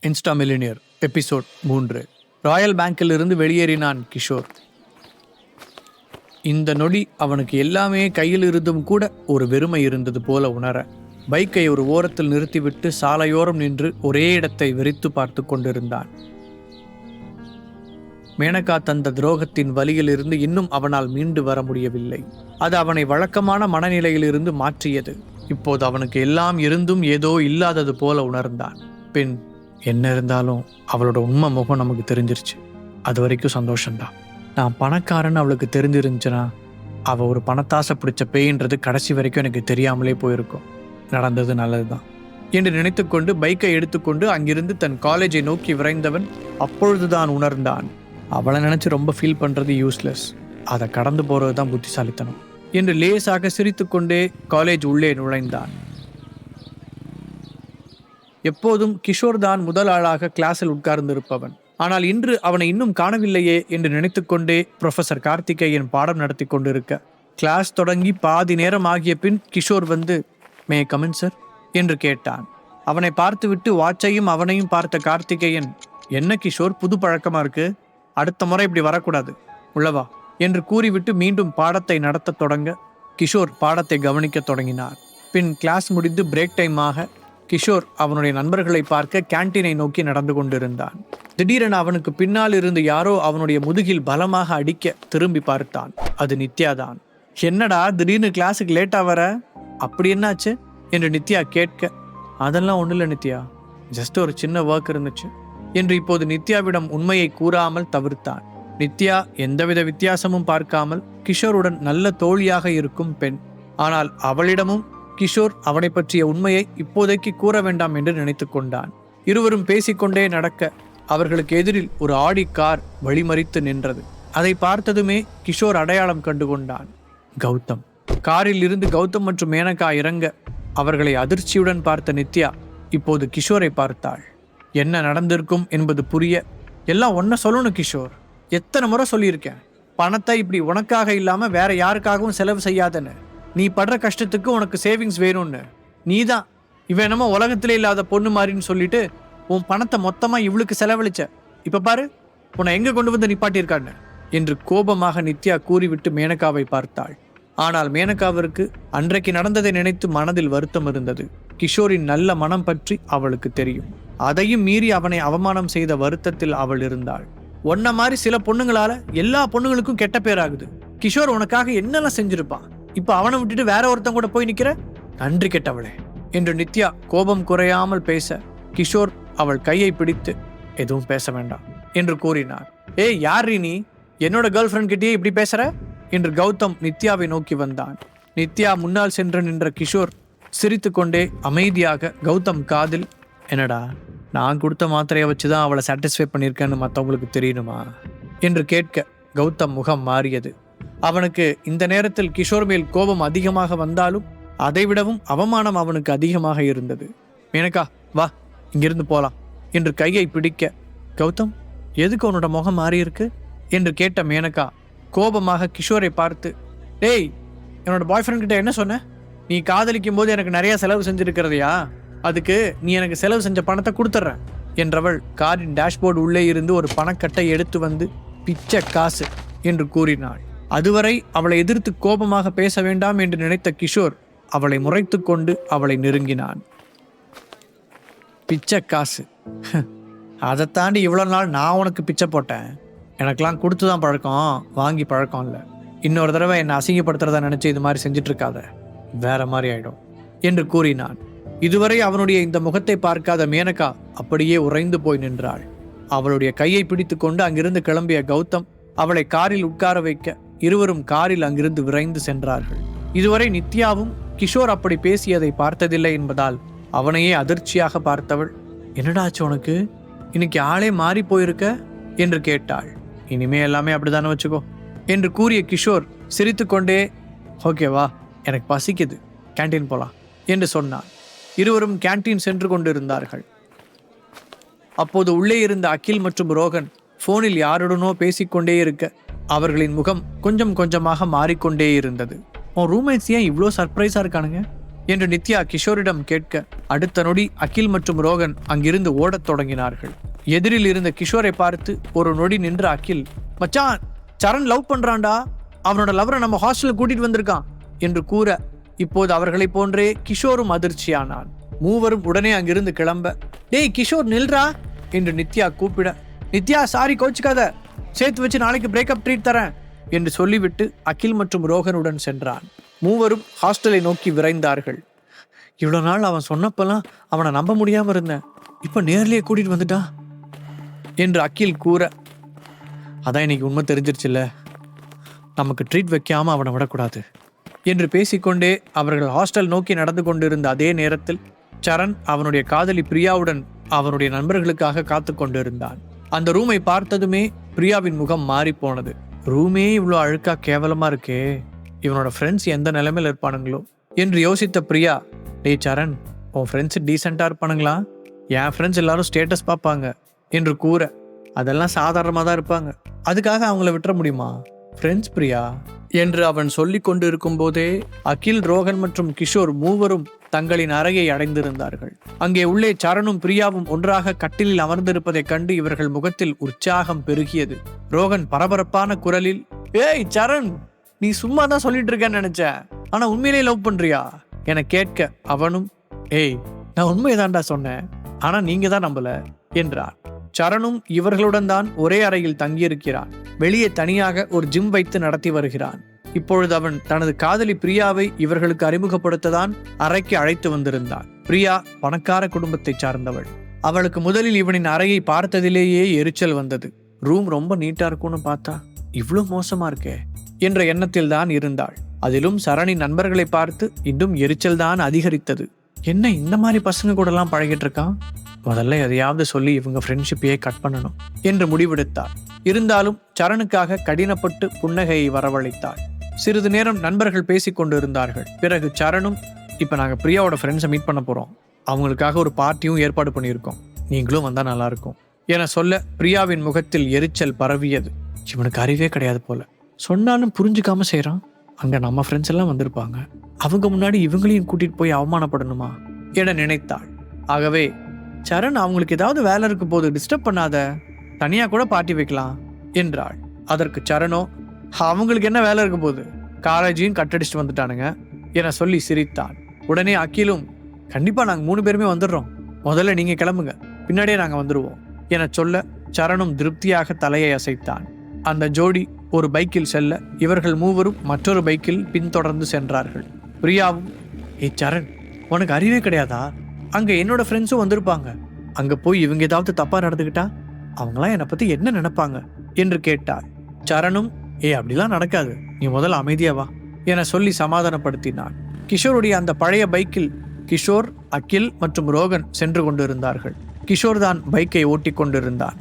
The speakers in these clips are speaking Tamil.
Insta millionaire episode 3. ராயல் பேங்கில் இருந்து வெளியேறினான் கிஷோர். இந்த நொடி அவனுக்கு எல்லாமே கையில் இருந்தும் கூட ஒரு வெறுமை இருந்தது போல உணர பைக்கை ஒரு ஓரத்தில் நிறுத்திவிட்டு சாலையோரம் நின்று ஒரே இடத்தை வெறித்து பார்த்து கொண்டிருந்தான். மேனகா தந்த துரோகத்தின் வலியிலிருந்து இன்னும் அவனால் மீண்டு வர முடியவில்லை. அது அவனை வழக்கமான மனநிலையிலிருந்து மாற்றியது. இப்போது அவனுக்கு எல்லாம் இருந்தும் ஏதோ இல்லாதது போல உணர்ந்தான். பின் என்ன இருந்தாலும் அவளோட உண்மை முகம் நமக்கு தெரிஞ்சிருச்சு. அது வரைக்கும் சந்தோஷம்தான். நான் பணக்காரன்னு அவளுக்கு தெரிஞ்சிருந்துச்சுன்னா அவள் ஒரு பணத்தாசை பிடிச்ச பேயின்றது கடைசி வரைக்கும் எனக்கு தெரியாமலே போயிருக்கும். நடந்தது நல்லதுதான் என்று நினைத்து கொண்டு பைக்கை எடுத்துக்கொண்டு அங்கிருந்து தன் காலேஜை நோக்கி விரைந்தவன் அப்பொழுதுதான் உணர்ந்தான், அவளை நினைச்சு ரொம்ப ஃபீல் பண்றது யூஸ்லெஸ், அதை கடந்து போறது தான் புத்திசாலித்தனம் என்று லேசாக சிரித்து கொண்டே காலேஜ் உள்ளே நுழைந்தான். எப்போதும் கிஷோர் தான் முதல் ஆளாக கிளாஸில் உட்கார்ந்திருப்பவன். ஆனால் இன்று அவனை இன்னும் காணவில்லையே என்று நினைத்து கொண்டே ப்ரொஃபசர் கார்த்திகேயன் பாடம் நடத்தி கொண்டிருக்க கிளாஸ் தொடங்கி பாதி நேரம் ஆகிய பின் கிஷோர் வந்து மே கமின் சார் என்று கேட்டான். அவனை பார்த்துவிட்டு வாட்சையும் அவனையும் பார்த்த கார்த்திகேயன், என்ன கிஷோர் புது பழக்கமா இருக்கு, அடுத்த முறை இப்படி வரக்கூடாது, உள்ளவா என்று கூறிவிட்டு மீண்டும் பாடத்தை நடத்த தொடங்க கிஷோர் பாடத்தை கவனிக்க தொடங்கினார். பின் கிளாஸ் முடிந்து பிரேக் டைம் ஆக கிஷோர் அவனுடைய நண்பர்களை பார்க்க கேன்டீனை நோக்கி நடந்து கொண்டிருந்தான். திடீரென அவனுக்கு பின்னால் இருந்து யாரோ அவனுடைய முதுகில் பலமாக அடிக்க திரும்பி பார்த்தான். அது நித்யாதான். என்னடா திடீர்னு கிளாஸுக்கு லேட்டா வர, அப்படி என்னாச்சு என்று நித்யா கேட்க, அதெல்லாம் ஒன்றும் இல்லை நித்யா, ஜஸ்ட் ஒரு சின்ன ஒர்க் இருந்துச்சு என்று இப்போது நித்யாவிடம் உண்மையை கூறாமல் தவிர்த்தான். நித்யா எந்தவித வித்தியாசமும் பார்க்காமல் கிஷோருடன் நல்ல தோழியாக இருக்கும் பெண். ஆனால் அவளிடமும் கிஷோர் அவனை பற்றிய உண்மையை இப்போதைக்கு கூற வேண்டாம் என்று நினைத்து கொண்டான். இருவரும் பேசிக்கொண்டே நடக்க அவர்களுக்கு எதிரில் ஒரு ஆடி கார் வழிமறித்து நின்றது. அதை பார்த்ததுமே கிஷோர் அடையாளம் கண்டு கொண்டான். கௌதம். காரில் இருந்து கௌதம் மற்றும் மேனகா இறங்க அவர்களை அதிர்ச்சியுடன் பார்த்த நித்யா இப்போது கிஷோரை பார்த்தாள். என்ன நடந்திருக்கும் என்பது புரிய, எல்லாம் ஒன்ன சொல்லணும் கிஷோர், எத்தனை முறை சொல்லியிருக்கேன், பணத்தை இப்படி உனக்காக இல்லாம வேற யாருக்காகவும் செலவு செய்யாதன்னு. நீ படுற கஷ்டத்துக்கு உனக்கு சேவிங்ஸ் வேணும்னு. நீ தான் இவன் என்னமோ உலகத்திலே இல்லாத பொண்ணு மாதிரின்னு சொல்லிட்டு உன் பணத்தை மொத்தமா இவளுக்கு செலவழிச்ச. இப்ப பாரு உன்னை எங்க கொண்டு வந்து நிப்பாட்டியிருக்கான்னு என்று கோபமாக நித்யா கூறிவிட்டு மேனகாவை பார்த்தாள். ஆனால் மேனகாவிற்கு அன்றைக்கு நடந்ததை நினைத்து மனதில் வருத்தம் இருந்தது. கிஷோரின் நல்ல மனம் பற்றி அவளுக்கு தெரியும். அதையும் மீறி அவனை அவமானம் செய்த வருத்தத்தில் அவள் இருந்தாள். ஒன்ன மாதிரி சில பொண்ணுங்களால எல்லா பொண்ணுங்களுக்கும் கெட்ட பேராகுது. கிஷோர் உனக்காக என்னெல்லாம் செஞ்சிருப்பான், இப்ப அவனை விட்டுட்டு வேற ஒருத்தன் கூட போய் நிக்கிற, நன்றி கெட்டவளே என்று நித்யா கோபம் குறையாமல் பேச கிஷோர் அவள் கையை பிடித்து எதுவும் பேச வேண்டாம் என்று கூறினார். ஏய் யார் நீ, என்னோட கேர்ள் ஃப்ரெண்ட் கிட்டேயே இப்படி பேசுற என்று கௌதம் நித்யாவை நோக்கி வந்தான். நித்யா முன்னால் சென்று நின்ற கிஷோர் சிரித்து கொண்டே அமைதியாக கௌதம் காதில், என்னடா நான் கொடுத்த மாத்திரையை வச்சுதான் அவளை சாட்டிஸ்ஃபை பண்ணியிருக்கேன்னு மற்றவங்களுக்கு தெரியணுமா என்று கேட்க கௌதம் முகம் மாறியது. அவனுக்கு இந்த நேரத்தில் கிஷோர் மேல் கோபம் அதிகமாக வந்தாலும் அதைவிடவும் அவமானம் அவனுக்கு அதிகமாக இருந்தது. மேனகா வா இங்கிருந்து போலாம் என்று கையை பிடிக்க, கௌதம் எதுக்கு உன்னோட முகம் மாறியிருக்கு என்று கேட்ட மேனகா கோபமாக கிஷோரை பார்த்து, டேய் என்னோட பாய் ஃப்ரெண்ட் கிட்ட என்ன சொன்ன, நீ காதலிக்கும் போது எனக்கு நிறைய செலவு செஞ்சிருக்கிறதையா, அதுக்கு நீ எனக்கு செலவு செஞ்ச பணத்தை கொடுத்துட்ற என்றவள் காரின் டேஷ்போர்டு உள்ளே இருந்து ஒரு பணக்கட்டை எடுத்து வந்து பிச்சை காசு என்று கூறினாள். அதுவரை அவளை எதிர்த்து கோபமாக பேச வேண்டாம் என்று நினைத்த கிஷோர் அவளை முறைத்து கொண்டு அவளை நெருங்கினான். பிச்சை காசு, அதை தாண்டி இவ்வளோ நாள் நான் உனக்கு பிச்சை போட்டேன், எனக்கெல்லாம் கொடுத்து தான் பழக்கம், வாங்கி பழக்கம் இல்லை. இன்னொரு தடவை என்னை அசிங்கப்படுத்துறதா நினைச்சு இது மாதிரி செஞ்சுட்டு இருக்காத, வேற மாதிரி ஆயிடும் என்று கூறினான். இதுவரை அவனுடைய இந்த முகத்தை பார்க்காத மேனகா அப்படியே உறைந்து போய் நின்றாள். அவளுடைய கையை பிடித்து கொண்டு அங்கிருந்து கிளம்பிய கௌதம் அவளை காரில் உட்கார வைக்க இருவரும் காரில் அங்கிருந்து விரைந்து சென்றார்கள். இதுவரை நித்யாவும் கிஷோர் அப்படி பேசியதை பார்த்ததில்லை என்பதால் அவனையே அதிர்ச்சியாக பார்த்தவள், என்னடாச்சு உனக்கு, இன்னைக்கு ஆளே மாறி போயிருக்க என்று கேட்டாள். இனிமே எல்லாமே அப்படித்தானே வச்சுக்கோ என்று கூறிய கிஷோர் சிரித்து கொண்டே, ஓகேவா எனக்கு பசிக்குது, கேன்டீன் போலாம் என்று சொன்னான். இருவரும் கேன்டீன் சென்று கொண்டிருந்தார்கள். அப்போது உள்ளே இருந்த அகில் மற்றும் ரோகன் போனில் யாருடனோ பேசிக்கொண்டே இருக்க அவர்களின் முகம் கொஞ்சம் கொஞ்சமாக மாறிக்கொண்டே இருந்தது. உன் ரூம்மேட்ஸ் ஏன் இவ்வளோ சர்ப்ரைஸா இருக்கானுங்க என்று நித்யா கிஷோரிடம் கேட்க, அடுத்த நொடி அகில் மற்றும் ரோகன் அங்கிருந்து ஓடத் தொடங்கினார்கள். எதிரில் இருந்த கிஷோரை பார்த்து ஒரு நொடி நின்ற அகில், மச்சான் சரண் லவ் பண்றான்டா, அவனோட லவரை நம்ம ஹாஸ்டலுக்கு கூட்டிட்டு வந்திருக்கான் என்று கூற, இப்போது அவர்களை போன்றே கிஷோரும் அதிர்ச்சியானான். மூவரும் உடனே அங்கிருந்து கிளம்ப, டேய் கிஷோர் நில்றா என்று நித்யா கூப்பிட, நித்யா சாரி கோச்சுக்காத, சேர்த்து வச்சு நாளைக்கு பிரேக்கப் ட்ரீட் தரேன் என்று சொல்லிவிட்டு அகில் மற்றும் ரோகனுடன் சென்றான். மூவரும் ஹாஸ்டலை நோக்கி விரைந்தார்கள். இவ்வளோ நாள் அவன் சொன்னப்பெல்லாம் அவனை நம்ப முடியாம இருந்தேன், இப்ப நேர்லயே கூட்டிட்டு வந்துட்டா என்று அகில் கூற, அதான் இன்னைக்கு உண்மை தெரிஞ்சிருச்சுல்ல, நமக்கு ட்ரீட் வைக்காம அவனை விடக்கூடாது என்று பேசிக்கொண்டே அவர்கள் ஹாஸ்டல் நோக்கி நடந்து கொண்டிருந்த அதே நேரத்தில் சரண் அவனுடைய காதலி பிரியாவுடன் அவனுடைய நண்பர்களுக்காக காத்து கொண்டிருந்தான். அந்த ரூமை பார்த்ததுமே பிரியாவின் முகம் மாறி போனது. ரூமே இவ்வளோ அழுக்கா கேவலமா இருக்கே, இவனோட ஃப்ரெண்ட்ஸ் எந்த நிலைமையில் இருப்பானுங்களோ என்று யோசித்த பிரியா, டேய் சரண், உன் ஃப்ரெண்ட்ஸ் டீசெண்டாக இருப்பானுங்களா? என் ஃப்ரெண்ட்ஸ் எல்லாரும் ஸ்டேட்டஸ் பார்ப்பாங்க என்று கூற, அதெல்லாம் சாதாரணமாக தான் இருப்பாங்க, அதுக்காக அவங்கள விட்டுற முடியுமா ஃப்ரெண்ட்ஸ் பிரியா என்று அவன் சொல்லி கொண்டு இருக்கும் போதே அகில், ரோகன் மற்றும் கிஷோர் மூவரும் தங்களின் அறையை அடைந்திருந்தார்கள். அங்கே உள்ளே சரணும் பிரியாவும் ஒன்றாக கட்டிலில் அமர்ந்திருப்பதைக் கண்டு இவர்கள் முகத்தில் உற்சாகம் பெருகியது. ரோகன் பரபரப்பான குரலில், ஏய் சரண், நீ சும்மா தான் சொல்லிட்டு இருக்கேன்னு நினைச்ச, ஆனா உண்மையிலே லவ் பண்றியா என கேட்க, அவனும், ஏய் நான் உண்மையதான்டா சொன்னேன், ஆனா நீங்க தான் நம்பல என்றார். சரணும் இவர்களுடன் தான் ஒரே அறையில் தங்கியிருக்கிறான். வெளியே தனியாக ஒரு ஜிம் வைத்து நடத்தி வருகிறான். இப்பொழுது அவன் தனது காதலி பிரியாவை இவர்களுக்கு அறிமுகப்படுத்ததான் அறைக்கு அழைத்து வந்திருந்தான். பிரியா பணக்கார குடும்பத்தை சார்ந்தவள். அவளுக்கு முதலில் இவனின் அறையை பார்த்ததிலேயே எரிச்சல் வந்தது. ரூம் ரொம்ப நீட்டா இருக்கும்னு பார்த்தா இவ்வளவு மோசமா இருக்கே என்ற எண்ணத்தில் தான் இருந்தாள். அதிலும் சரணின் நண்பர்களை பார்த்து இன்னும் எரிச்சல் தான் அதிகரித்தது. என்ன இந்த மாதிரி பசங்க கூட எல்லாம் பழகிட்டு இருக்கான், முதல்ல எதையாவது சொல்லி இவங்க ஃப்ரெண்ட்ஷிப்பையே கட் பண்ணணும் என்று முடிவெடுத்தார். இருந்தாலும் சரணுக்காக கடினப்பட்டு புன்னகையை வரவழைத்தாள். சிறிது நேரம் நண்பர்கள் பேசிக் கொண்டு இருந்தார்கள். பிறகு சரணும், இப்ப நாங்க பிரியாவோட ஃப்ரெண்ட்ஸை மீட் பண்ண போறோம், அவங்களுக்காக ஒரு பார்ட்டியும் ஏற்பாடு பண்ணியிருக்கோம், நீங்களும் வந்தா நல்லா இருக்கும் என சொல்ல, பிரியாவின் முகத்தில் எரிச்சல் பரவியது. இவனுக்கு அறிவே கிடையாது போல, சொன்னாலும் புரிஞ்சுக்காம செய்யறான். அங்க நம்ம ஃப்ரெண்ட்ஸ் எல்லாம் வந்திருப்பாங்க, அவங்க முன்னாடி இவங்களையும் கூட்டிட்டு போய் அவமானப்படணுமா என நினைத்தாள். ஆகவே சரண், அவங்களுக்கு ஏதாவது வேலை இருக்கும் போது டிஸ்டர்ப் பண்ணாத, தனியா கூட பார்ட்டி வைக்கலாம் என்றாள். அதற்கு சரணோ, அவங்களுக்கு என்ன வேலை இருக்கும் போது, காலேஜையும் கட்டடிச்சுட்டு வந்துட்டானுங்க என சொல்லி சிரித்தான். உடனே அகிலும், கண்டிப்பா நாங்க 3 பேருமே வந்துடுறோம், முதல்ல நீங்க கிளம்புங்க, பின்னாடியே நாங்க வந்துடுவோம் என சொல்ல, சரணும் திருப்தியாக தலையை அசைத்தான். அந்த ஜோடி ஒரு பைக்கில் செல்ல, இவர்கள் மூவரும் மற்றொரு பைக்கில் பின்தொடர்ந்து சென்றார்கள். பிரியாவும், ஏய் சரண், உனக்கு அறிவே கிடையாதா, அங்க என்னோட ஃப்ரெண்ட்ஸும் வந்திருப்பாங்க, அங்க போய் இவங்க ஏதாவது தப்பா நடந்துக்கிட்டா அவங்களாம் என்னை பத்தி என்ன நினைப்பாங்க என்று கேட்டார். சரணும், அப்படிலாம் நடக்காது, நீ முதல்ல அமைதியா வா என சொல்லி சமாதானப்படுத்தினான். கிஷோருடைய அந்த பழைய பைக்கில் கிஷோர், அகில் மற்றும் ரோகன் சென்று கொண்டிருந்தார்கள். கிஷோர் தான் பைக்கை ஓட்டி கொண்டிருந்தான்.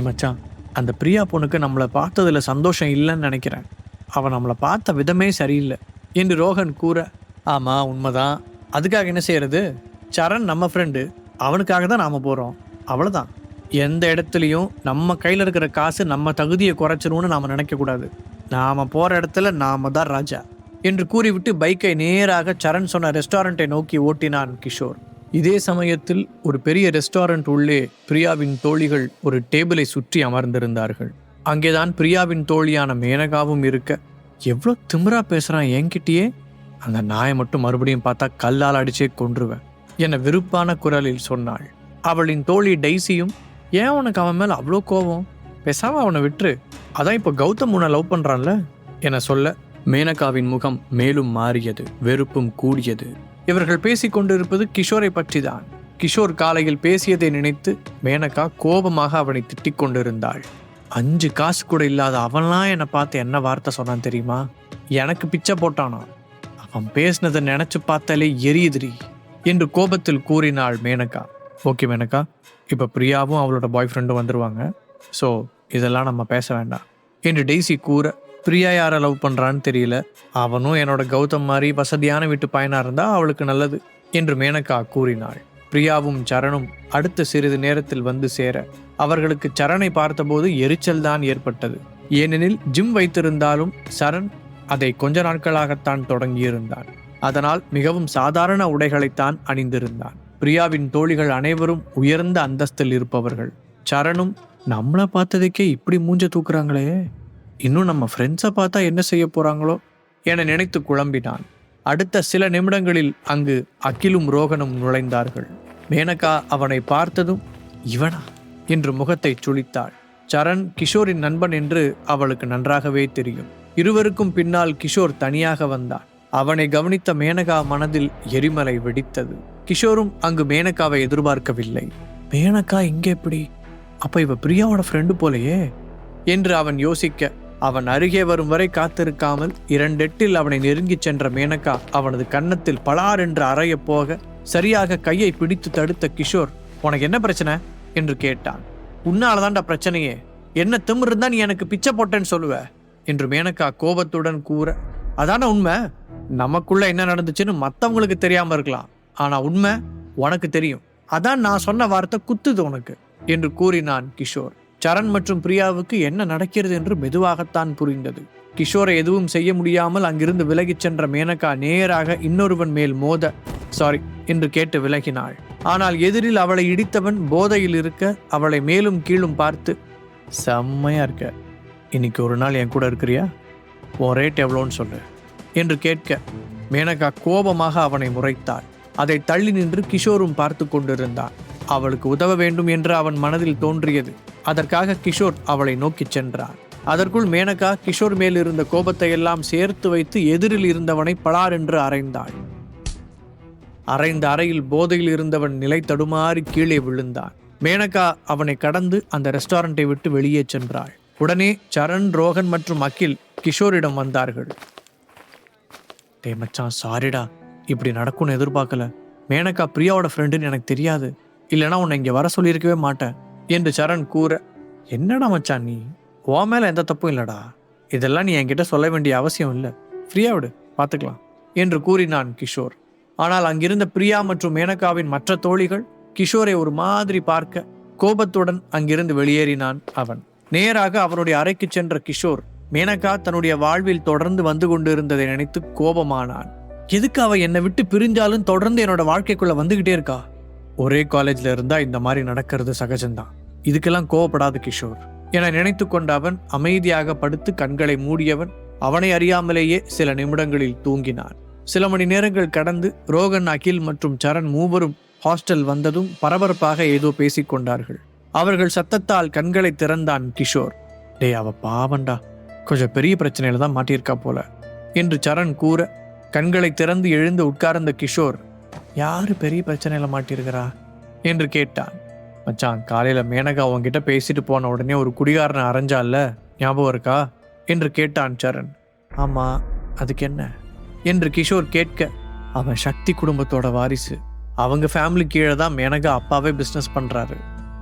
மச்சான், அந்த பிரியா பொண்ணுக்கு நம்மளை பார்த்ததுல சந்தோஷம் இல்லைன்னு நினைக்கிறேன், அவன் நம்மளை பார்த்த விதமே சரியில்லை என்று ரோகன் கூற, ஆமா உண்மைதான், அதுக்காக என்ன செய்யறது, சரண் நம்ம ஃப்ரெண்டு, அவனுக்காக தான் நாம போறோம், அவ்வளவுதான். எந்த இடத்துலையும் நம்ம கையில் இருக்கிற காசு நம்ம தகுதியை குறைச்சிரும்னு நாம நினைக்க கூடாது, நாம போற இடத்துல நாம தான் ராஜா என்று கூறிவிட்டு பைக்கை நேராக சரண் சொன்ன ரெஸ்டாரண்ட்டை நோக்கி ஓட்டினான் கிஷோர். இதே சமயத்தில் ஒரு பெரிய ரெஸ்டாரண்ட் உள்ளே பிரியாவின் தோழிகள் ஒரு டேபிளை சுற்றி அமர்ந்திருந்தார்கள். அங்கேதான் பிரியாவின் தோழியான மேனகாவும் இருக்க, எவ்வளோ திமிரா பேசுறான் என்கிட்டயே, அந்த நாயை மட்டும் மறுபடியும் பார்த்தா கல்லால் அடிச்சே கொன்றுவேன் என விருப்பான குரலில் சொன்னாள். அவளின் தோழி டெய்ஸியும், ஏன் உனக்கு அவன் மேல அவ்வளோ கோபம், பேசாம அவனை விட்டுரு, அதான் இப்போ கௌதம் உன்னை லவ் பண்றான்ல என சொல்ல, மேனகாவின் முகம் மேலும் மாறியது, வெறுப்பும் கூடியது. இவர்கள் பேசிக்கொண்டிருப்பது கிஷோரை பற்றி தான். கிஷோர் காலையில் பேசியதை நினைத்து மேனகா கோபமாக அவனை திட்டிக் கொண்டிருந்தாள். 5 காசு கூட இல்லாத அவன்லாம் என்னை பார்த்து என்ன வார்த்தை சொன்னான் தெரியுமா, எனக்கு பிச்சை போட்டானா, அவன் பேசினதை நினைச்சு பார்த்தாலே எரியுதுரி என்று கோபத்தில் கூறினாள் மேனகா. ஓகே மேனகா, இப்போ பிரியாவும் அவளோட பாய் ஃப்ரெண்டும் வந்துருவாங்க, ஸோ இதெல்லாம் நம்ம பேச வேண்டாம் என்று டெய்ஸி கூற, பிரியா யாரை லவ் பண்ணுறான்னு தெரியல, அவனும் என்னோட கௌதம் மாதிரி வசதியான வீட்டு பையனாக இருந்தால் அவளுக்கு நல்லது என்று மேனகா கூறினாள். பிரியாவும் சரணும் அடுத்த சிறிது நேரத்தில் வந்து சேர, அவர்களுக்கு சரணை பார்த்தபோது எரிச்சல் தான் ஏற்பட்டது. ஏனெனில் ஜிம் வைத்திருந்தாலும் சரண் அதை கொஞ்ச நாட்களாகத்தான் தொடங்கியிருந்தான். அதனால் மிகவும் சாதாரண உடைகளைத்தான் அணிந்திருந்தான். பிரியாவின் தோழிகள் அனைவரும் உயர்ந்த அந்தஸ்தில் இருப்பவர்கள். சரணும் நம்மளை பார்த்ததுக்கே இப்படி மூஞ்ச தூக்குறாங்களே, இன்னும் நம்ம ஃப்ரெண்ட்ஸை பார்த்தா என்ன செய்ய போறாங்களோ என நினைத்து குழம்பினான். அடுத்த சில நிமிடங்களில் அங்கு அகிலும் ரோகனும் நுழைந்தார்கள். மேனகா அவனை பார்த்ததும் இவனா என்று முகத்தை சுளித்தாள். சரண் கிஷோரின் நண்பன் என்று அவளுக்கு நன்றாகவே தெரியும். இருவருக்கும் பின்னால் கிஷோர் தனியாக வந்தான். அவனை கவனித்த மேனகா மனதில் எரிமலை வெடித்தது. கிஷோரும் அங்கு மேனகாவை எதிர்பார்க்கவில்லை. மேனகா இங்கே எப்படி? அப்ப இவ பிரியாவோட ஃப்ரெண்டு போலையே என்று அவன் யோசிக்க, அவன் அருகே வரும் வரை காத்திருக்காமல் 2 எட்டில் அவனை நெருங்கி சென்ற மேனகா அவனது கன்னத்தில் பலார் என்று அறைய போக சரியாக கையை பிடித்து தடுத்த கிஷோர், உனக்கு என்ன பிரச்சனை என்று கேட்டான். உன்னாலதான்டா பிரச்சனையே, என்ன திமிரு இருந்தா நீ எனக்கு பிச்சை போட்டேன்னு சொல்லுவ என்று மேனகா கோபத்துடன் கூற, அதான உண்மை. நமக்குள்ள என்ன நடந்துச்சுன்னு மற்றவங்களுக்கு தெரியாம இருக்கலாம், ஆனா உண்மை உனக்கு தெரியும். அதான் நான் சொன்ன வார்த்தை குத்துது உனக்கு என்று கூறினான் கிஷோர். சரண் மற்றும் பிரியாவுக்கு என்ன நடக்கிறது என்று மெதுவாகத்தான் புரிந்தது. கிஷோரை எதுவும் செய்ய முடியாமல் அங்கிருந்து விலகிச் சென்ற மேனகா நேராக இன்னொருவன் மேல் மோத சாரி என்று கேட்டு விலகினாள். ஆனால் எதிரில் அவளை இடித்தவன் போதையில் இருக்க அவளை மேலும் கீழும் பார்த்து, செம்மையா இருக்க, இன்னைக்கு ஒரு நாள் என் கூட இருக்கிறியா, உன் ரேட் எவ்வளோன்னு சொல்லு என்று கேட்க மேனகா கோபமாக அவனை முறைத்தாள். அதை தள்ளி நின்று கிஷோரும் பார்த்து கொண்டிருந்தான். அவளுக்கு உதவ வேண்டும் என்று அவன் மனதில் தோன்றியது. அதற்காக கிஷோர் அவளை நோக்கி சென்றான். அதற்குள் மேனகா கிஷோர் மேல் இருந்த கோபத்தை எல்லாம் சேர்த்து வைத்து எதிரில் இருந்தவனை பலார் என்று அறைந்தாள். அறைந்த அறையில் போதையில் இருந்தவன் நிலை தடுமாறி கீழே விழுந்தான். மேனகா அவனை கடந்து அந்த ரெஸ்டாரண்டை விட்டு வெளியே சென்றாள். உடனே சரண், ரோகன் மற்றும் அகில் கிஷோரிடம் வந்தார்கள். டே மச்சான், சாரிடா, இப்படி நடக்கும்னு எதிர்பார்க்கல. மேனகா பிரியாவோட ஃப்ரெண்டுன்னு எனக்கு தெரியாது, இல்லைனா உன்னை இங்கே வர சொல்லியிருக்கவே மாட்டேன் என்று சரண் கூற, என்னடா மச்சான் நீ, உன் மேலே எந்த தப்பும் இல்லடா, இதெல்லாம் நீ என்கிட்ட சொல்ல வேண்டிய அவசியம் இல்லை, ஃப்ரீயா விடு, பார்த்துக்கலாம் என்று கூறினான் கிஷோர். ஆனால் அங்கிருந்த பிரியா மற்றும் மேனகாவின் மற்ற தோழிகள் கிஷோரை ஒரு மாதிரி பார்க்க கோபத்துடன் அங்கிருந்து வெளியேறினான். அவன் நேராக அவனுடைய அறைக்கு சென்ற கிஷோர் மேனகா தன்னுடைய வாழ்வில் தொடர்ந்து வந்து கொண்டிருந்ததை நினைத்து கோபமானான். எதுக்கு அவ என்னை விட்டு பிரிஞ்சாலும் தொடர்ந்து என்னோட வாழ்க்கைக்குள்ள வந்துகிட்டே இருக்கா? ஒரே காலேஜ்ல இருந்தா இந்த மாதிரி நடக்கிறது சகஜம்தான், இதுக்கெல்லாம் கோவப்படாத கிஷோர் என நினைத்து கொண்ட அவன் அமைதியாக படுத்து கண்களை மூடியவன் அவனை அறியாமலேயே சில நிமிடங்களில் தூங்கினான். சில மணி நேரங்கள் கடந்து ரோகன், அகில் மற்றும் சரண் மூவரும் ஹாஸ்டல் வந்ததும் பரபரப்பாக ஏதோ பேசிக்கொண்டார்கள். அவர்கள் சத்தத்தால் கண்களை திறந்தான் கிஷோர். டே, அவ பாவண்டா, கொஞ்சம் பெரிய பிரச்சனையில தான் மாட்டியிருக்கா போல என்று சரண் கூற கண்களை திறந்து எழுந்து உட்கார்ந்த கிஷோர், யாரு பெரிய பிரச்சனையில மாட்டியிருக்கிறா என்று கேட்டான். மச்சான், காலையில மேனகா அவங்கிட்ட பேசிட்டு போன உடனே ஒரு குடிகாரனை அரைஞ்சால, ஞாபகம் இருக்கா என்று கேட்டான் சரண். ஆமா, அதுக்கு என்ன என்று கிஷோர் கேட்க, அவன் சக்தி குடும்பத்தோட வாரிசு, அவங்க ஃபேமிலி கீழே தான் மேனகா அப்பாவே பிஸ்னஸ் பண்றாரு.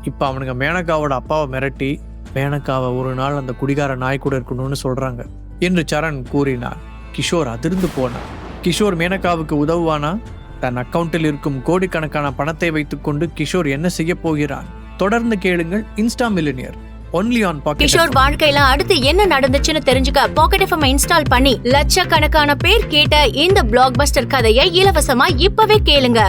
இப்போ அவனுங்க மேனகாவோட அப்பாவை மிரட்டி மேனகாவை ஒரு நாள் அந்த குடிகார நாய் கூட இருக்கணும்னு சொல்றாங்க என்று சரண் கூறினான். கிஷோர் அதிர்ந்து போனான். கிஷோர் மேனகாவுக்கு உதவுவானா? தன் அக்கவுண்டில் இருக்கும் கோடிக்கணக்கான பணத்தை வைத்துக்கொண்டு கிஷோர் என்ன செய்ய போகிறான்? தொடர்ந்து கேளுங்கள் Insta millionaire, only on pocket. Kishore வாழ்க்கையில அடுத்து என்ன நடந்துச்சுன்னு தெரிஞ்சுக்க பாக்கெட் எஃப்எம் இன்ஸ்டால் பண்ணி லட்சக்கணக்கான பேர் கேட்ட இந்த பிளாக் பஸ்டர் கதையை இலவசமா இப்பவே கேளுங்க.